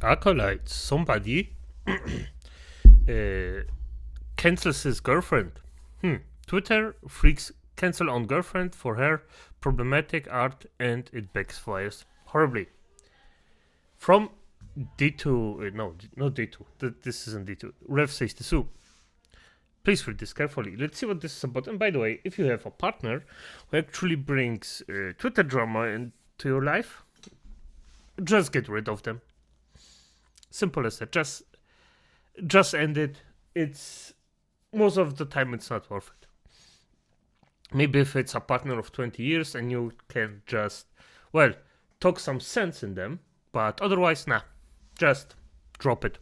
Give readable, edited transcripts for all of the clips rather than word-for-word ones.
Acolyte, somebody cancels his girlfriend. Twitter freaks cancel on girlfriend for her problematic art and it backfires horribly. From D2, no, not D2, this isn't D2, Rev says to Sue. Please read this carefully. Let's see what this is about. And by the way, if you have a partner who actually brings Twitter drama into your life, just get rid of them. Simple as that. Just end it. It's most of the time it's not worth it. Maybe if it's a partner of 20 years and you can just, well, talk some sense in them, but otherwise, nah, just drop it.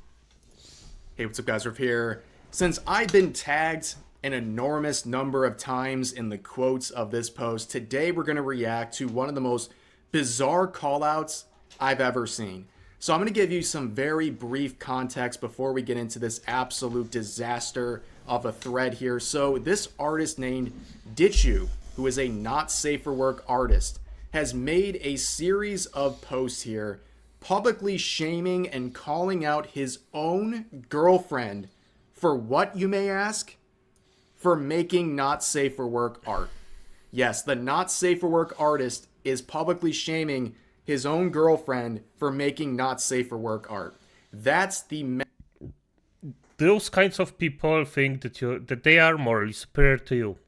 Hey, what's up, guys? Riff here. Since I've been tagged an enormous number of times in the quotes of this post, today we're going to react to one of the most bizarre callouts I've ever seen. So I'm going to give you some very brief context before we get into this absolute disaster of a thread here. So this artist named Ditchu, who is a not safe for work artist, has made a series of posts here publicly shaming and calling out his own girlfriend for what, you may ask? For making not safe for work art. Yes, the not safe for work artist is publicly shaming his own girlfriend for making not safe for work art. That's the Those kinds of people think that they are morally superior to you.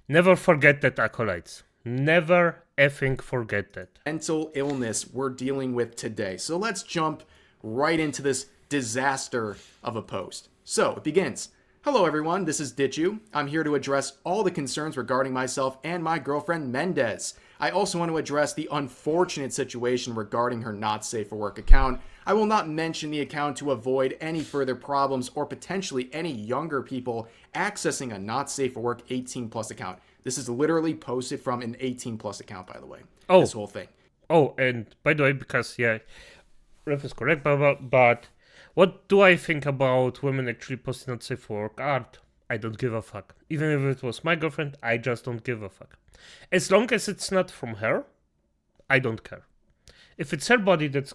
Never forget that, acolytes. Never effing forget that. mental illness we're dealing with today. So let's jump right into this disaster of a post. So it begins. Hello everyone, this is Ditchu. I'm here to address all the concerns regarding myself and my girlfriend Mendez. I also want to address the unfortunate situation regarding her not safe for work account. I will not mention the account to avoid any further problems or potentially any younger people accessing a not safe for work 18 plus account. This is literally posted from an 18 plus account, by the way. Oh. This whole thing. Oh, and by the way, because, yeah, Ref is correct, but what do I think about women actually posting not safe for work art? I don't give a fuck. Even if it was my girlfriend, I just don't give a fuck. As long as it's not from her, I don't care. If it's her body that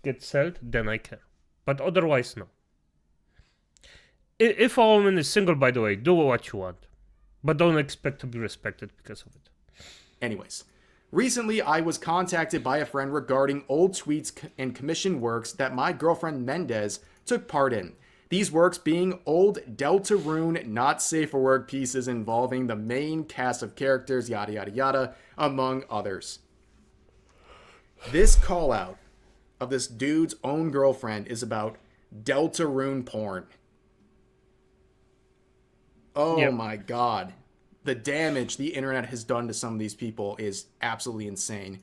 gets sold, then I care. But otherwise, no. If a woman is single, by the way, do what you want. But don't expect to be respected because of it. Anyways, recently I was contacted by a friend regarding old tweets and commissioned works that my girlfriend Mendez took part in. These works being old Deltarune not safe for work pieces involving the main cast of characters, yada yada yada, among others. This call out of this dude's own girlfriend is about Deltarune porn. Oh Yep. my god. The damage the internet has done to some of these people is absolutely insane.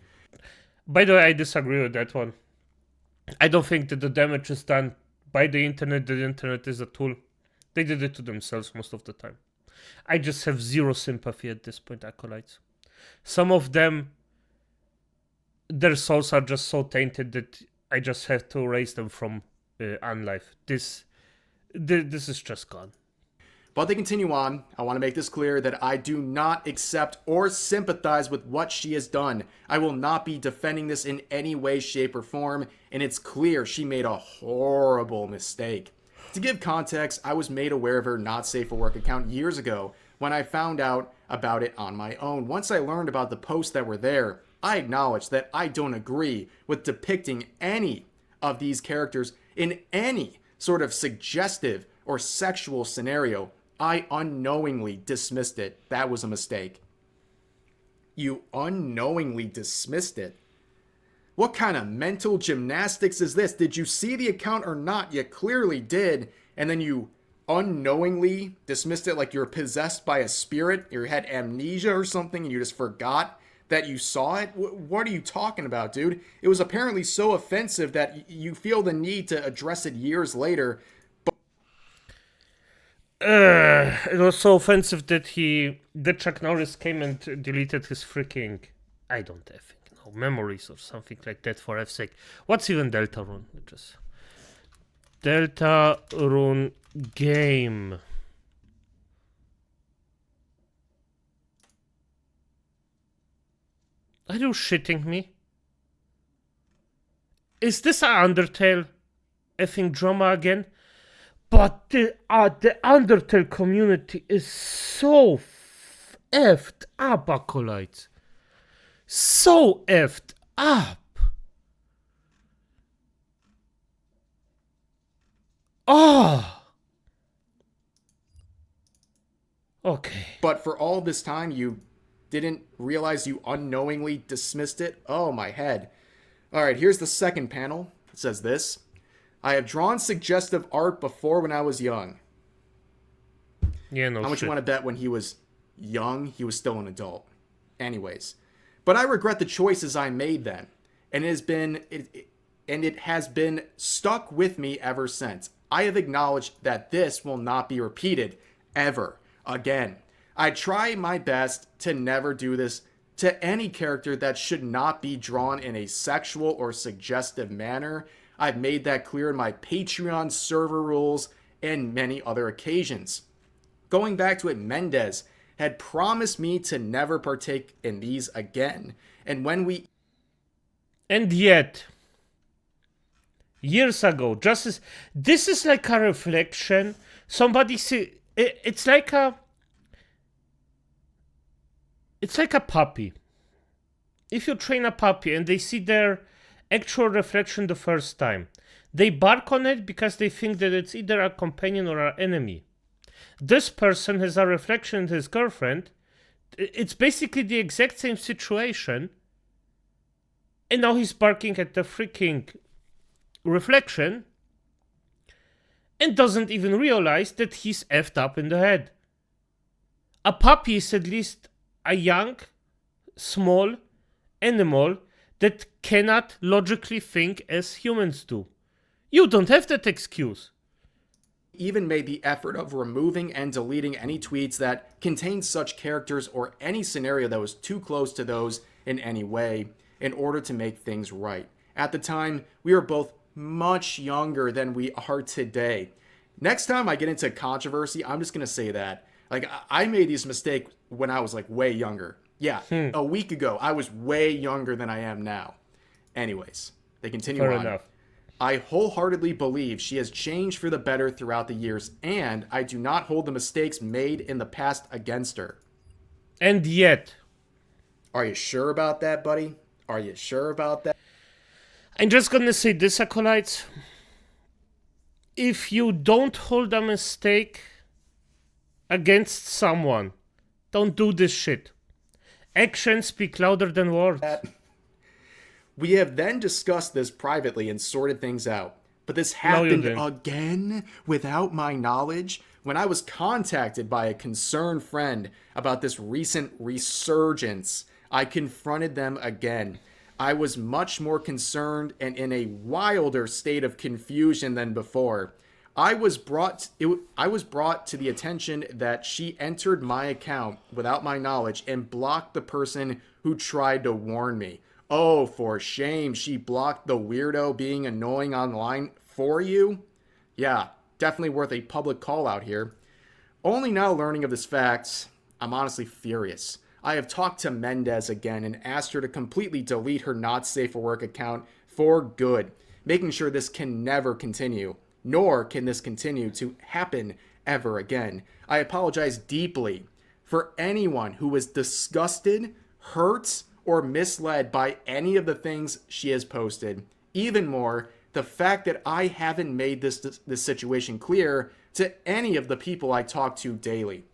By the way, I disagree with that one. I don't think that the damage is done by the internet. The internet is a tool. They did it to themselves most of the time. I just have zero sympathy at this point, acolytes. Some of them, their souls are just so tainted that I just have to erase them from unlife. This is just gone. But they continue on. I want to make this clear that I do not accept or sympathize with what she has done. I will not be defending this in any way, shape, or form, and it's clear she made a horrible mistake. To give context, I was made aware of her not safe for work account years ago when I found out about it on my own. Once I learned about the posts that were there, I acknowledge that I don't agree with depicting any of these characters in any sort of suggestive or sexual scenario. I unknowingly dismissed it. That was a mistake. You unknowingly dismissed it? What kind of mental gymnastics is this? Did you see the account or not? You clearly did. And then you unknowingly dismissed it like you're possessed by a spirit. You had amnesia or something and you just forgot that you saw it? What are you talking about, dude? It was apparently so offensive that you feel the need to address it years later. It was so offensive that Chuck Norris came and deleted his freaking, I don't think, no, memories or something like that for F's sake. What's even Deltarune? Just Deltarune game. Are you shitting me? is this a Undertale effing drama again? But the Undertale community is so effed up, acolytes. So effed up. Oh. Okay. But for all this time, you didn't realize you unknowingly dismissed it? Oh, my head. All right, here's the second panel. It says this. I have drawn suggestive art before when I was young. Yeah, no How much shit. you want to bet when he was young, he was still an adult? Anyways. But I regret the choices I made then. And it has been stuck with me ever since. I have acknowledged that this will not be repeated ever again. I try my best to never do this to any character that should not be drawn in a sexual or suggestive manner. I've made that clear in my Patreon server rules and many other occasions. Going back to it, Mendez had promised me to never partake in these again. And when we... And yet, years ago, this is like a reflection. Somebody say it's like a puppy. If you train a puppy and they see their actual reflection the first time, they bark on it because they think that it's either a companion or an enemy. This person has a reflection in his girlfriend. It's basically the exact same situation. And now he's barking at the freaking reflection and doesn't even realize that he's effed up in the head. A puppy is at least a young, small animal that cannot logically think as humans do. You don't have that excuse. Even made the effort of removing and deleting any tweets that contained such characters or any scenario that was too close to those in any way in order to make things right. At the time, we were both much younger than we are today. Next time I get into controversy, I'm just going to say that. Like, I made these mistakes when I was like way younger. Yeah, a week ago, I was way younger than I am now. Anyways, they continue Fair on. enough. I wholeheartedly believe she has changed for the better throughout the years, and I do not hold the mistakes made in the past against her. And yet, Are you sure about that, buddy? Are you sure about that? I'm just gonna say this, acolytes. If you don't hold a mistake against someone, don't do this shit. Actions speak louder than words. We have then discussed this privately and sorted things out. But this No, you happened didn't. again without my knowledge when I was contacted by a concerned friend about this recent resurgence. I confronted them again. I was much more concerned and in a wilder state of confusion than before. I was brought to the attention that she entered my account without my knowledge and blocked the person who tried to warn me. Oh, for shame, she blocked the weirdo being annoying online for you? Yeah, definitely worth a public call out here. Only now learning of this fact, I'm honestly furious. I have talked to Mendez again and asked her to completely delete her not safe for work account for good, making sure this can never continue, nor can this continue to happen ever again. I apologize deeply for anyone who was disgusted, hurt, or misled by any of the things she has posted. Even more, the fact that I haven't made this situation clear to any of the people I talk to daily.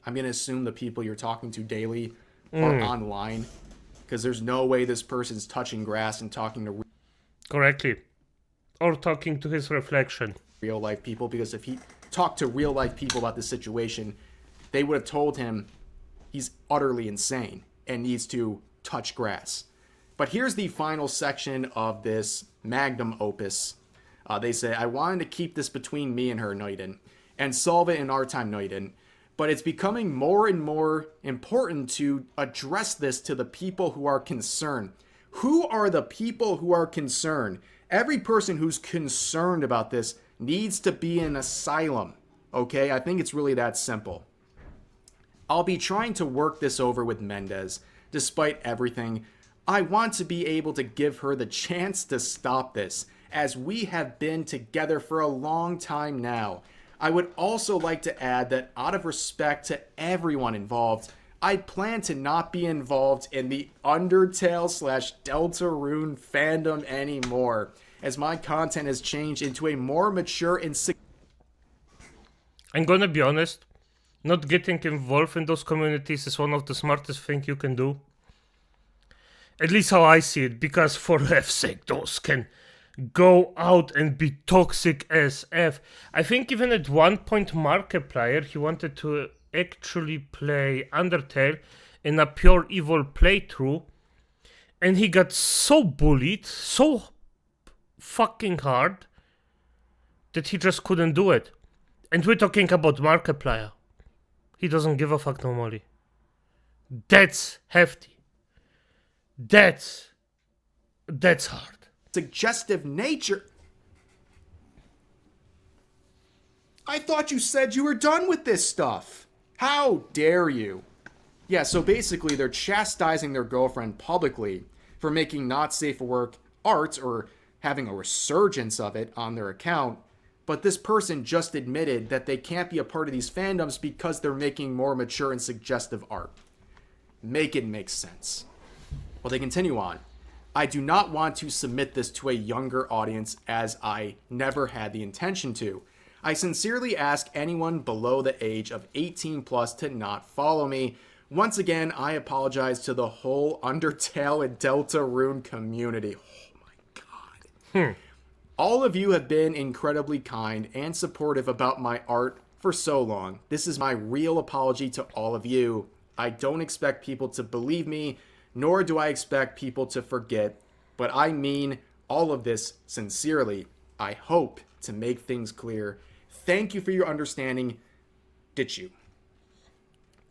I'm going to assume the people you're talking to daily are online, because there's no way this person's touching grass and talking to Correctly. Or talking to his reflection. real life people, because if he talked to real life people about this situation, they would have told him he's utterly insane and needs to touch grass. But here's the final section of this magnum opus. They say, I wanted to keep this between me and her, Noiden, and solve it in our time, Noiden. But it's becoming more and more important to address this to the people who are concerned. Who are the people who are concerned? Every person who's concerned about this needs to be in an asylum. Okay? I think it's really that simple. I'll be trying to work this over with Mendez, despite everything, I want to be able to give her the chance to stop this, as we have been together for a long time now. I would also like to add that out of respect to everyone involved, I plan to not be involved in the Undertale / Deltarune fandom anymore, as my content has changed into a more mature and... I'm gonna be honest, not getting involved in those communities is one of the smartest things you can do. At least how I see it, because for F's sake, those can go out and be toxic as F. I think even at one point Markiplier, he wanted to actually play Undertale in a pure evil playthrough, and he got so bullied, so fucking hard, that he just couldn't do it. And we're talking about Markiplier. He doesn't give a fuck normally. That's hefty. That's hard. Suggestive nature. I thought you said you were done with this stuff. How dare you? Yeah, so basically they're chastising their girlfriend publicly for making not safe for work art or having a resurgence of it on their account. But this person just admitted that they can't be a part of these fandoms because they're making more mature and suggestive art. Make it make sense. Well, they continue on. I do not want to submit this to a younger audience, as I never had the intention to. I sincerely ask anyone below the age of 18 plus to not follow me. Once again, I apologize to the whole Undertale and Deltarune community. Oh my god. All of you have been incredibly kind and supportive about my art for so long. This is my real apology to all of you. I don't expect people to believe me, nor do I expect people to forget, but I mean all of this sincerely. I hope to make things clear. Thank you for your understanding. Did you?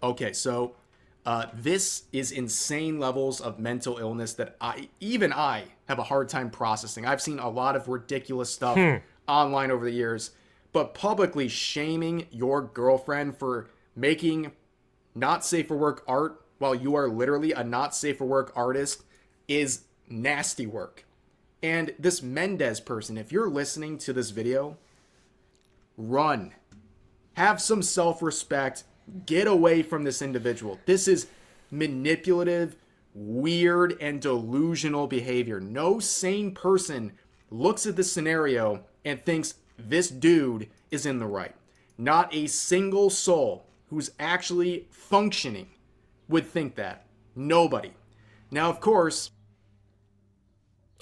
Okay, so this is insane levels of mental illness that I have a hard time processing. I've seen a lot of ridiculous stuff online over the years, but publicly shaming your girlfriend for making not safe for work art while you are literally a not safe for work artist is nasty work. And this Mendez person, if you're listening to this video, run. Have some self-respect. Get away from this individual. This is manipulative, weird, and delusional behavior. No sane person looks at this scenario and thinks this dude is in the right. Not a single soul who's actually functioning would think that. Nobody. Now, of course,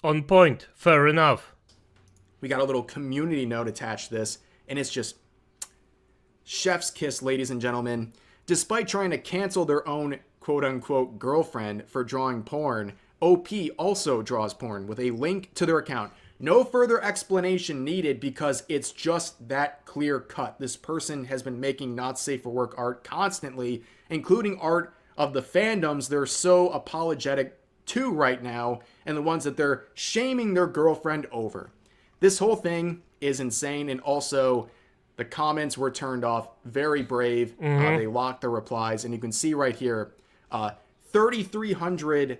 on point. Fair enough. we got a little community note attached to this, and it's just chef's kiss, ladies and gentlemen. Despite trying to cancel their own quote-unquote girlfriend for drawing porn, OP also draws porn with a link to their account. No further explanation needed because it's just that clear cut. This person has been making not safe for work art constantly, including art of the fandoms they're so apologetic to right now and the ones that they're shaming their girlfriend over. This whole thing is insane, and also the comments were turned off. Very brave. They locked their replies, and you can see right here 3,300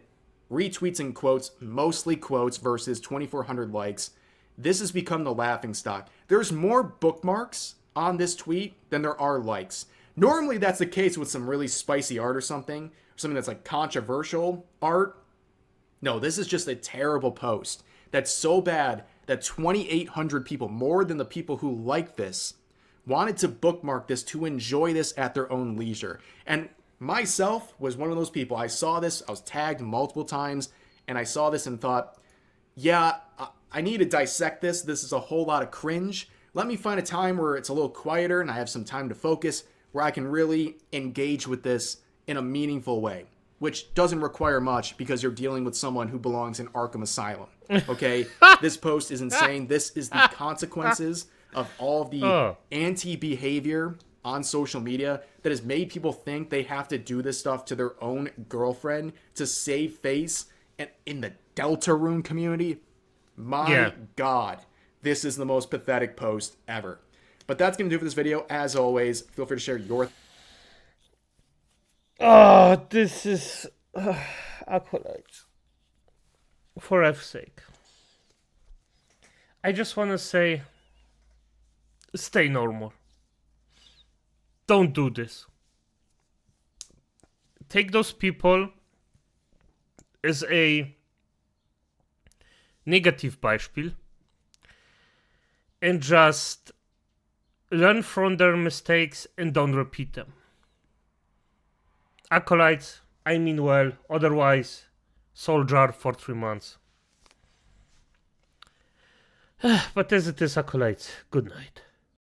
retweets and quotes, mostly quotes, versus 2,400 likes. This has become the laughingstock. There's more bookmarks on this tweet than there are likes. Normally that's the case with some really spicy art or something that's like controversial art. No, this is just a terrible post that's so bad that 2,800 people, more than the people who like this, wanted to bookmark this to enjoy this at their own leisure. And myself was one of those people. I saw this, I was tagged multiple times, and I saw this and thought, yeah, I need to dissect this. This is a whole lot of cringe. Let me find a time where it's a little quieter and I have some time to focus, where I can really engage with this in a meaningful way, which doesn't require much because you're dealing with someone who belongs in Arkham Asylum. Okay? This post is insane. This is the consequences of all of the anti-behavior on social media that has made people think they have to do this stuff to their own girlfriend to save face. And in the Deltarune community, my God, this is the most pathetic post ever. But that's going to do it for this video. As always, feel free to share your... Oh, this is... Acolytes. for F's sake, I just want to say, stay normal. Don't do this. Take those people as a negative Beispiel and just learn from their mistakes and don't repeat them. Acolytes, I mean well, otherwise, soul jar for 3 months. But as it is, Acolytes, good night.